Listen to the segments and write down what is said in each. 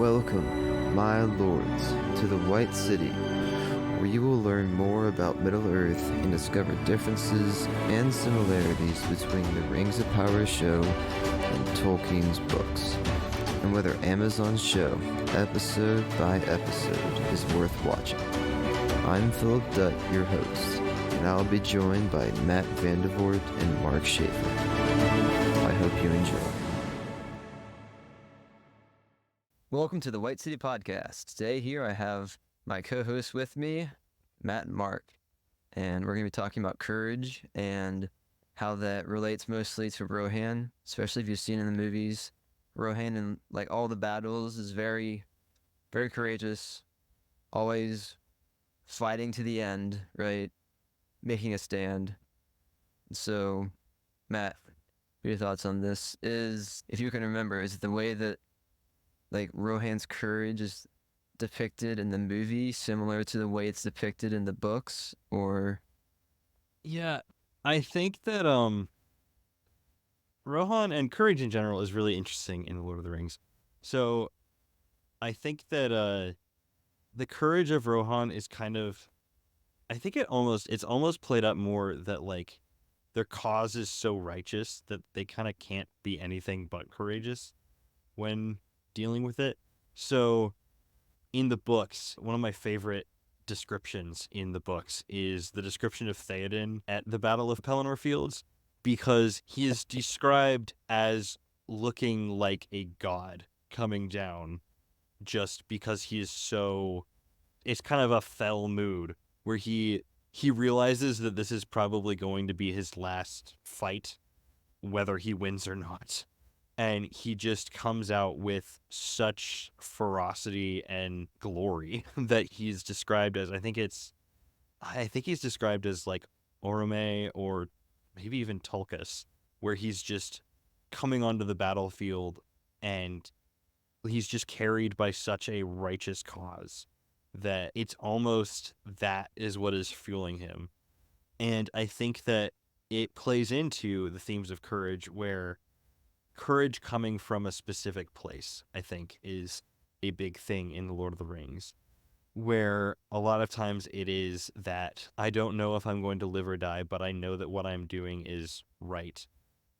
Welcome, my lords, to the White City, where you will learn more about Middle-earth and discover differences and similarities between the Rings of Power show and Tolkien's books, and whether Amazon's show, episode by episode, is worth watching. I'm Philip Dutt, your host, and I'll be joined by Matt Vandervoort and Mark Schaefer. I hope you enjoy. Welcome to the White City Podcast. Today here I have my co-hosts with me, Matt and Mark, and we're going to be talking about courage and how that relates mostly to Rohan, especially if you've seen in the movies. Rohan in like all the battles is very, very courageous, always fighting to the end, right? Making a stand. So, Matt, what are your thoughts on this? Is, if you can remember, is it the way that like Rohan's courage is depicted in the movie similar to the way it's depicted in the books, or? Yeah, I think that Rohan and courage in general is really interesting in The Lord of the Rings. So I think that the courage of Rohan is kind of, I think it's almost played up more that like their cause is so righteous that they kind of can't be anything but courageous when dealing with it. So in the books, one of my favorite descriptions in the books is the description of Theoden at the Battle of Pelennor Fields, because he is described as looking like a god coming down just because he is so, it's kind of a fell mood where he realizes that this is probably going to be his last fight, whether he wins or not. And he just comes out with such ferocity and glory that he's described as, I think he's described as like Orome or maybe even Tulkas, where he's just coming onto the battlefield and he's just carried by such a righteous cause that it's almost that is what is fueling him. And I think that it plays into the themes of courage, where courage coming from a specific place, I think, is a big thing in The Lord of the Rings, where a lot of times it is that I don't know if I'm going to live or die, but I know that what I'm doing is right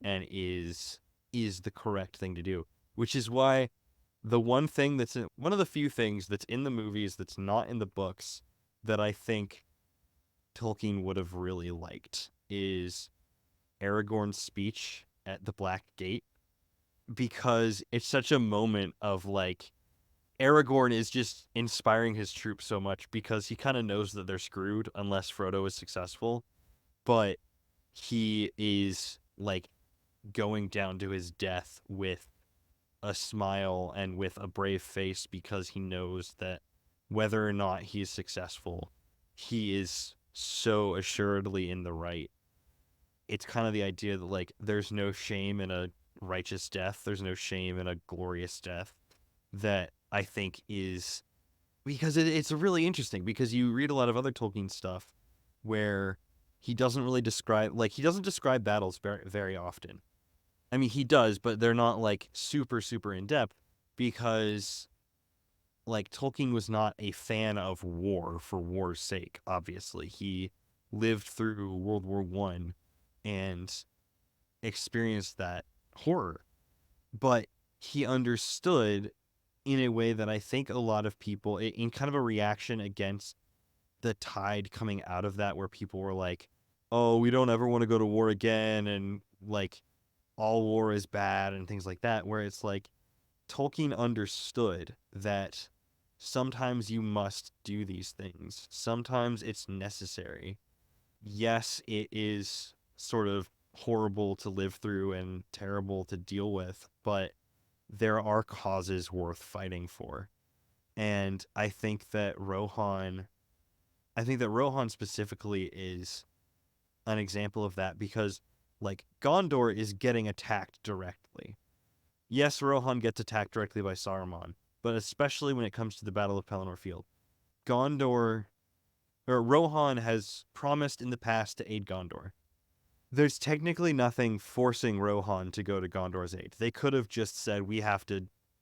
and is the correct thing to do, which is why the one thing one of the few things that's in the movies that's not in the books that I think Tolkien would have really liked is Aragorn's speech at the Black Gate, because it's such a moment of like Aragorn is just inspiring his troops so much because he kind of knows that they're screwed unless Frodo is successful, but he is like going down to his death with a smile and with a brave face because he knows that whether or not he's successful, he is so assuredly in the right. It's kind of the idea that like there's no shame in a righteous death, there's no shame in a glorious death, that I think is, because it's really interesting, because you read a lot of other Tolkien stuff where he doesn't describe battles very, very often. I mean, he does, but they're not like super, super in depth, because like Tolkien was not a fan of war for war's sake, obviously. He lived through World War I and experienced that horror, but he understood in a way that I think a lot of people, in kind of a reaction against the tide coming out of that, where people were like, oh, we don't ever want to go to war again, and like all war is bad and things like that, where it's like Tolkien understood that sometimes you must do these things. Sometimes it's necessary. Yes, it is sort of horrible to live through and terrible to deal with, but there are causes worth fighting for. And I think that Rohan specifically is an example of that, because like Gondor is getting attacked directly. Yes, Rohan gets attacked directly by Saruman, but especially when it comes to the Battle of Pelennor Field, Rohan has promised in the past to aid Gondor. There's technically nothing forcing Rohan to go to Gondor's aid. They could have just said, we have to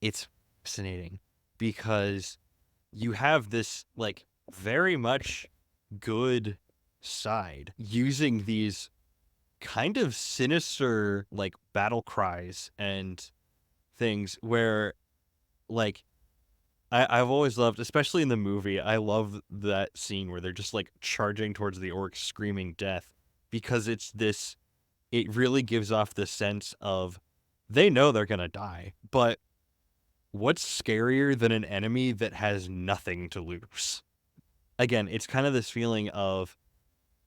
it's fascinating because you have this like very much good side using these kind of sinister like battle cries and things where like I've always loved, especially in the movie, I love that scene where they're just like charging towards the orcs screaming death because it really gives off the sense of they know they're gonna die, but what's scarier than an enemy that has nothing to lose? Again, it's kind of this feeling of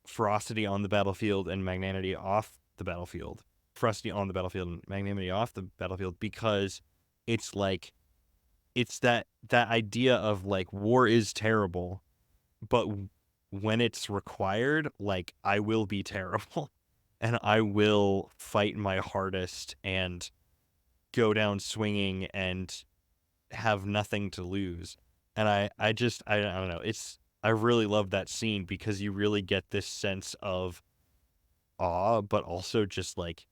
ferocity on the battlefield and magnanimity off the battlefield. Ferocity on the battlefield and magnanimity off the battlefield because it's like it's that idea of like war is terrible, but when it's required, like I will be terrible and I will fight my hardest and go down swinging and have nothing to lose. And I don't know. I really love that scene because you really get this sense of awe, but also just like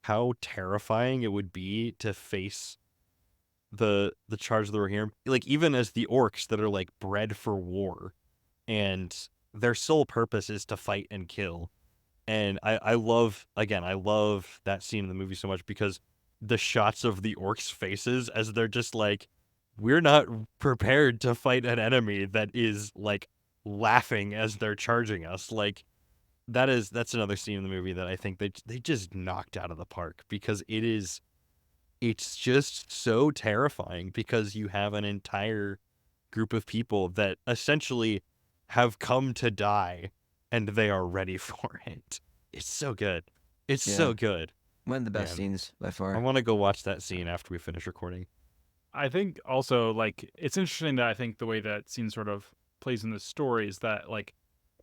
how terrifying it would be to face the charge of the Rohirrim. Like even as the orcs that are like bred for war and their sole purpose is to fight and kill. And I love that scene in the movie so much because the shots of the orcs' faces as they're just like, we're not prepared to fight an enemy that is like laughing as they're charging us. Like that's another scene in the movie that I think they just knocked out of the park because it's just so terrifying because you have an entire group of people that essentially have come to die and they are ready for it. It's so good. It's Yeah. so good. One of the best Man. scenes by I far. want to go watch that scene after we finish recording. I think also like it's interesting that I think the way that scene sort of plays in the story is that like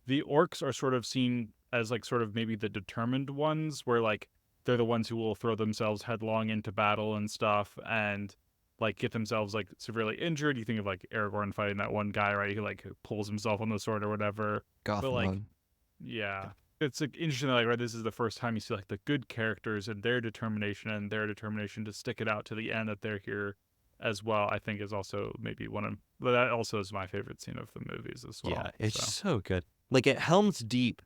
the orcs are sort of seen as like sort of maybe the determined ones where like they're the ones who will throw themselves headlong into battle and stuff and like get themselves like severely injured. You think of like Aragorn fighting that one guy, right? He like pulls himself on the sword or whatever. Goth But like mode. yeah. It's like interesting that like right this is the first time you see like the good characters and their determination to stick it out to the end that they're here as well. I think is also maybe one of but that also is my favorite scene of the movies as well. Yeah, it's so. so good. Like at Helm's Deep,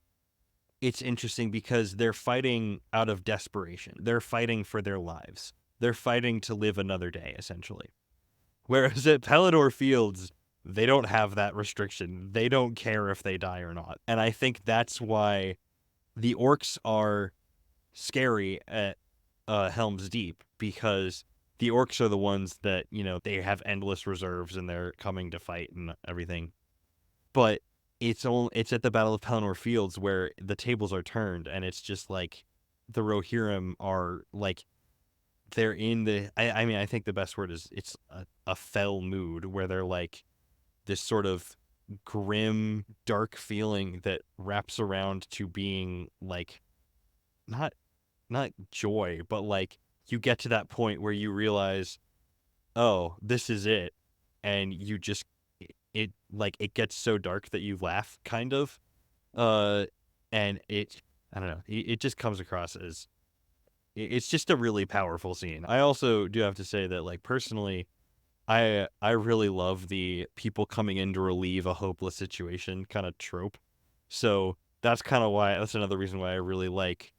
it's interesting because they're fighting out of desperation. They're fighting for their lives. They're fighting to live another day, essentially. Whereas at Pelennor Fields, they don't have that restriction. They don't care if they die or not. And I think that's why the orcs are scary at Helm's Deep, because the orcs are the ones that, you know, they have endless reserves and they're coming to fight and everything. But it's at the Battle of Pelennor Fields where the tables are turned, and it's just like the Rohirrim are like they're in the I mean I think the best word is it's a fell mood where they're like this sort of grim, dark feeling that wraps around to being like not joy, but like you get to that point where you realize, oh, this is it, and you just it like it gets so dark that you laugh, kind of, uh, and I don't know, it just comes across as it's just a really powerful scene. I also do have to say that like personally, I really love the people coming in to relieve a hopeless situation kind of trope. So that's another reason why I really like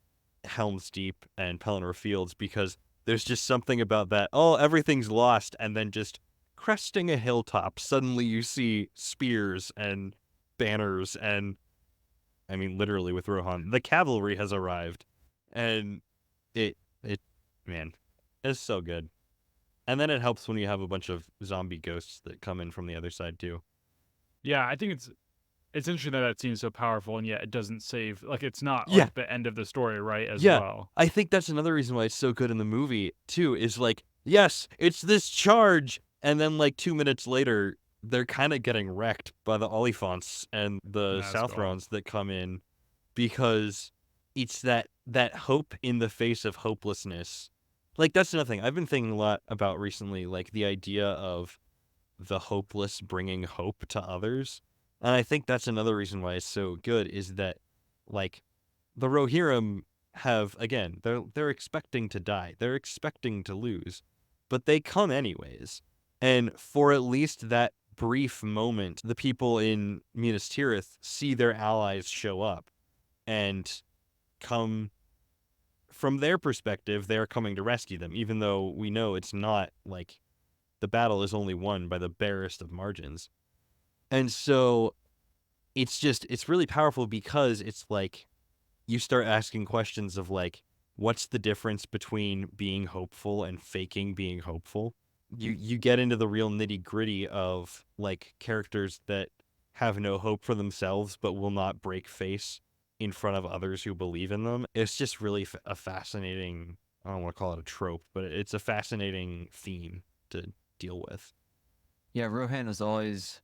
Helm's Deep and Pelennor Fields, because there's just something about that. Oh, everything's lost, and then just cresting a hilltop, suddenly you see spears and banners, and I mean literally with Rohan, the cavalry has arrived, and it man, it's so good. And then it helps when you have a bunch of zombie ghosts that come in from the other side too. Yeah, I think it's interesting that that seems so powerful and yet it doesn't save like it's not Yeah. like the end of the story, right? As Yeah. well. I think that's another reason why it's so good in the movie too, is like, yes, it's this charge, and then like 2 minutes later, they're kind of getting wrecked by the Oliphants and the That's cool. Southrons that come in, because it's that hope in the face of hopelessness. Like that's another thing I've been thinking a lot about recently, like the idea of the hopeless bringing hope to others. And I think that's another reason why it's so good, is that like the Rohirrim have, again, they're expecting to die. They're expecting to lose. but they come anyways. And for at least that brief moment, the people in Minas Tirith see their allies show up and come. From their perspective, they're coming to rescue them, even though we know it's not, like, the battle is only won by the barest of margins. And so it's really powerful because it's like you start asking questions of, like, what's the difference between being hopeful and faking being hopeful? You get into the real nitty-gritty of, like, characters that have no hope for themselves but will not break face in front of others who believe in them. It's just really a fascinating, I don't want to call it a trope, but it's a fascinating theme to deal with. Yeah, Rohan was always,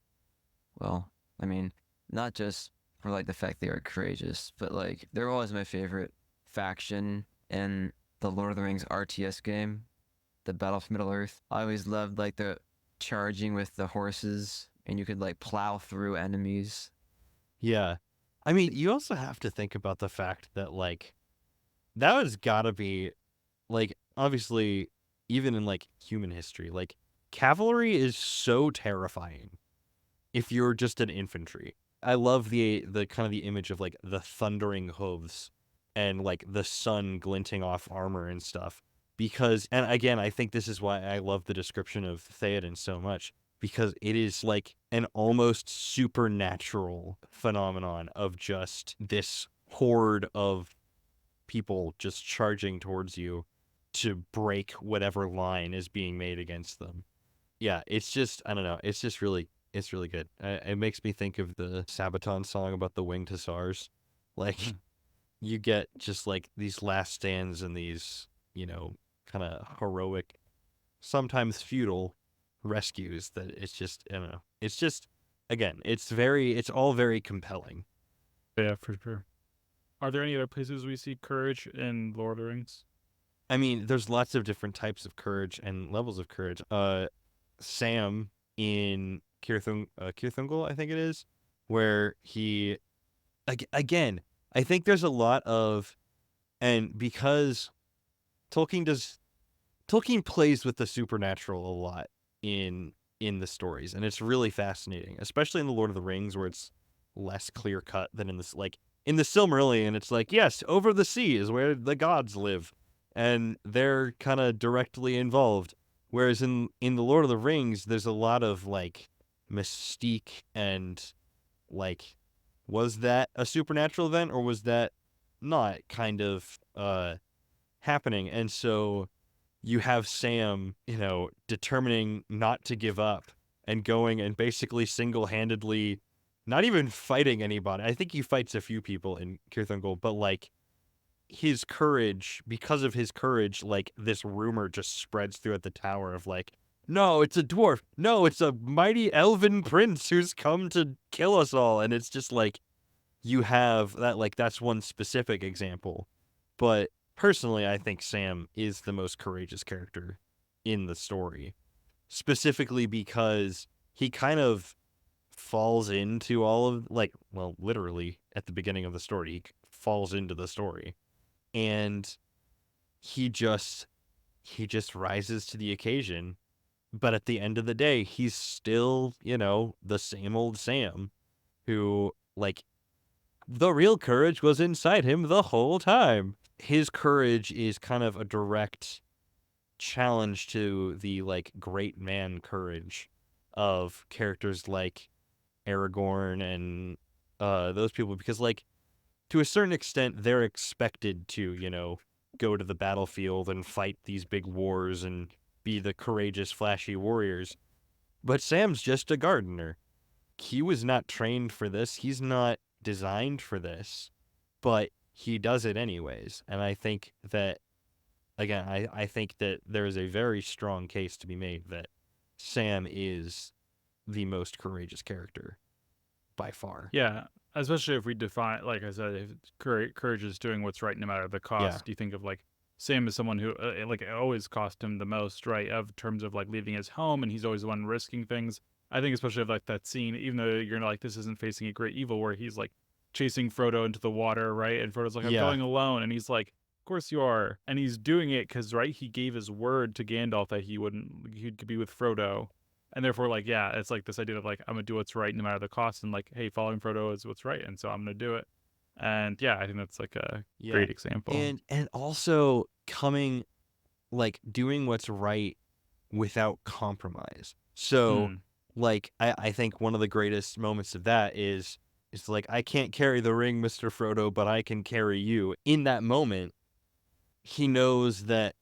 well, I mean, not just for like the fact they were courageous, but like they're always my favorite faction in the Lord of the Rings RTS game, the Battle for Middle Earth. I always loved like the charging with the horses, and you could like plow through enemies. Yeah. I mean, you also have to think about the fact that, like, that has gotta be, like, obviously, even in, like, human history, like, cavalry is so terrifying if you're just an infantry. I love the kind of the image of, like, the thundering hooves and, like, the sun glinting off armor and stuff. Because, and again, I think this is why I love the description of Theoden so much, because it is like an almost supernatural phenomenon of just this horde of people just charging towards you to break whatever line is being made against them. Yeah, it's just, I don't know, it's really good. It makes me think of the Sabaton song about the winged hussars. Like, you get just like these last stands and these, kind of heroic, sometimes futile rescues that it's just, I don't know. It's just, again, it's all very compelling. Yeah, for sure. Are there any other places we see courage in Lord of the Rings? I mean, there's lots of different types of courage and levels of courage. Sam in Kirthungol, I think it is, where he, again, I think there's a lot of, and because Tolkien plays with the supernatural a lot in the stories, and it's really fascinating, especially in the Lord of the Rings, where it's less clear cut than in this. Like in the Silmarillion, it's like, yes, over the sea is where the gods live, and they're kind of directly involved. Whereas in the Lord of the Rings, there's a lot of like mystique and like, was that a supernatural event or was that not kind of happening? And so you have Sam, determining not to give up and going and basically single-handedly, not even fighting anybody. I think he fights a few people in Kirthungol, but like his courage, because of his courage, like this rumor just spreads throughout the tower of like, no, it's a dwarf. No, it's a mighty elven prince who's come to kill us all. And it's just like, you have that, like, that's one specific example. But personally, I think Sam is the most courageous character in the story, specifically because he kind of falls into all of, like, well, literally at the beginning of the story, he falls into the story, and he just rises to the occasion. But at the end of the day, he's still, the same old Sam who, like, the real courage was inside him the whole time. His courage is kind of a direct challenge to the, like, great man courage of characters like Aragorn and those people, because, like, to a certain extent, they're expected to, go to the battlefield and fight these big wars and be the courageous, flashy warriors. But Sam's just a gardener. He was not trained for this. He's not designed for this, but he does it anyways. And I think that, again, I think that there is a very strong case to be made that Sam is the most courageous character by far. Yeah, especially if we define, like I said, if courage is doing what's right no matter the cost. Yeah. You think of like Sam as someone who, like, it always cost him the most, right? Of terms of like leaving his home, and he's always the one risking things. I think especially of like that scene, even though you're like, this isn't facing a great evil, where he's like chasing Frodo into the water, right? And Frodo's like, I'm Yeah. going alone, and he's like course you are. And he's doing it because, right, he gave his word to Gandalf that he'd be with Frodo. And therefore, like, yeah, it's like this idea of like, I'm going to do what's right no matter the cost. And like, hey, following Frodo is what's right. And so I'm going to do it. And yeah, I think that's like a great example. And also doing what's right without compromise. So like I think one of the greatest moments of that is like, I can't carry the ring, Mr. Frodo, but I can carry you. In that moment, he knows that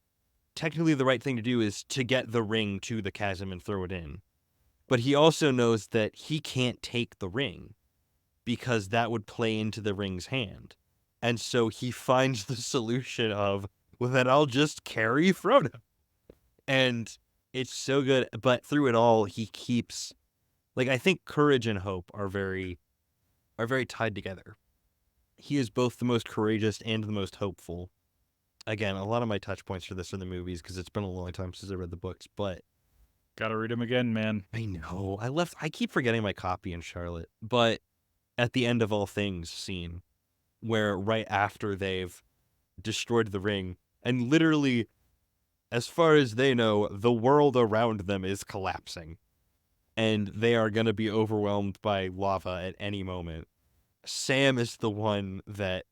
technically the right thing to do is to get the ring to the chasm and throw it in. But he also knows that he can't take the ring because that would play into the ring's hand. And so he finds the solution of, well, then I'll just carry Frodo. And it's so good. But through it all, he keeps, like, I think courage and hope are very tied together. He is both the most courageous and the most hopeful. Again, a lot of my touch points for this are the movies because it's been a long time since I read the books, but Gotta read them again, man. I know. I keep forgetting my copy in Charlotte. But at the end of all things scene, where right after they've destroyed the ring, and literally, as far as they know, the world around them is collapsing. And they are going to be overwhelmed by lava at any moment. Sam is the one that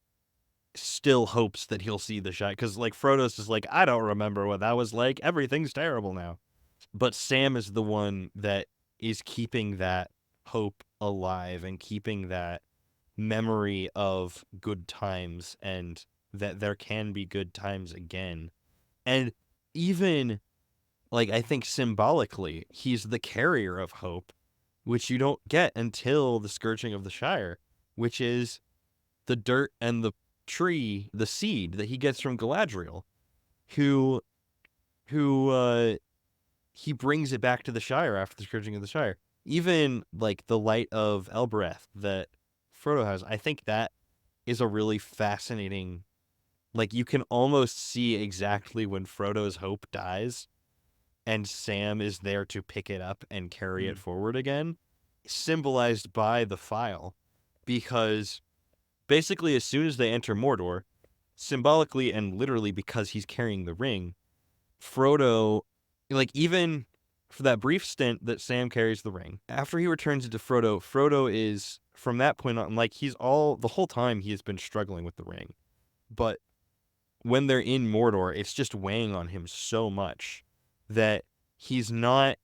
still hopes that he'll see the shine. Because, like, Frodo's just like, I don't remember what that was like. Everything's terrible now. But Sam is the one that is keeping that hope alive and keeping that memory of good times and that there can be good times again. And even, like, I think symbolically, he's the carrier of hope, which you don't get until the Scourging of the Shire, which is the dirt and the tree, the seed that he gets from Galadriel, who he brings it back to the Shire after the Scourging of the Shire. Even, like, the light of Elbereth that Frodo has, I think that is a really fascinating, like, you can almost see exactly when Frodo's hope dies and Sam is there to pick it up and carry it forward again, symbolized by the file. Because basically as soon as they enter Mordor, symbolically and literally because he's carrying the ring, Frodo, like, even for that brief stint that Sam carries the ring, after he returns it to Frodo, Frodo is, from that point on, like, the whole time he has been struggling with the ring. But when they're in Mordor, it's just weighing on him so much that he's not,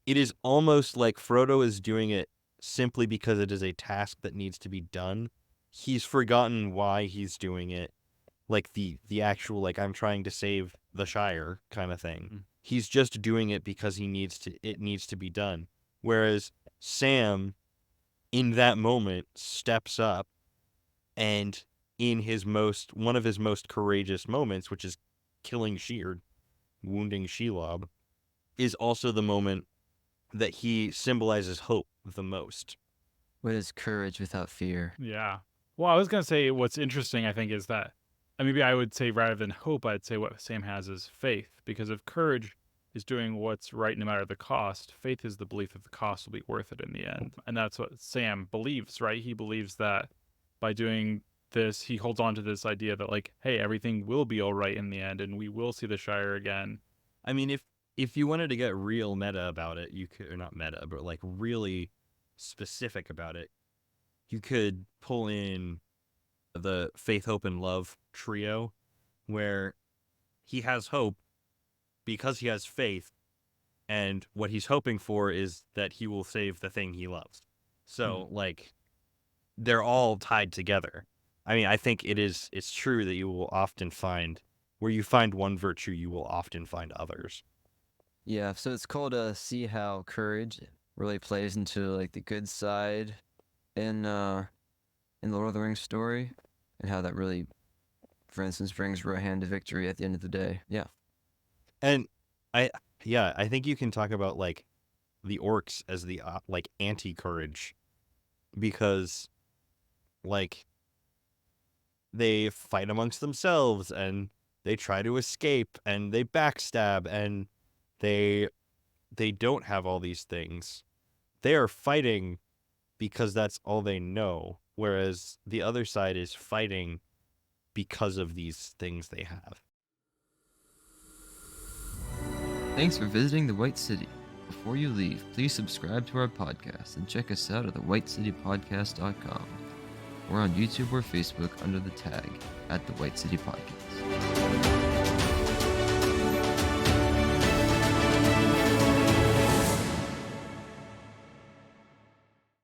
it is almost like Frodo is doing it simply because it is a task that needs to be done. He's forgotten why he's doing it, like the actual, like, I'm trying to save the Shire kind of thing. He's just doing it because it needs to be done. Whereas Sam, in that moment, steps up and in one of his most courageous moments, which is killing Sheard, wounding Shelob, is also the moment that he symbolizes hope the most. What is courage without fear? Yeah. Well, I was going to say what's interesting, I think, is that, and maybe I would say rather than hope, I'd say what Sam has is faith. Because if courage is doing what's right no matter the cost, faith is the belief that the cost will be worth it in the end. And that's what Sam believes, right? He believes that by doing this, he holds on to this idea that, like, hey, everything will be all right in the end and we will see the Shire again. I mean, if you wanted to get real meta about it, you could, or not meta, but like really specific about it, you could pull in the faith, hope, and love trio, where he has hope because he has faith, and what he's hoping for is that he will save the thing he loves. So, like, they're all tied together. I mean, I think it's true that you will often find, where you find one virtue, you will often find others. Yeah, so it's cool to see how courage really plays into, like, the good side in the Lord of the Rings story, and how that really, for instance, brings Rohan to victory at the end of the day. Yeah. And I think you can talk about, like, the orcs as the like anti-courage, because, like, they fight amongst themselves and they try to escape and they backstab and they don't have all these things. They are fighting because that's all they know, whereas the other side is fighting because of these things they have. Thanks for visiting the White City. Before you leave, please subscribe to our podcast and check us out at thewhitecitypodcast.com. We're on YouTube or Facebook under the tag @The White City Podcast.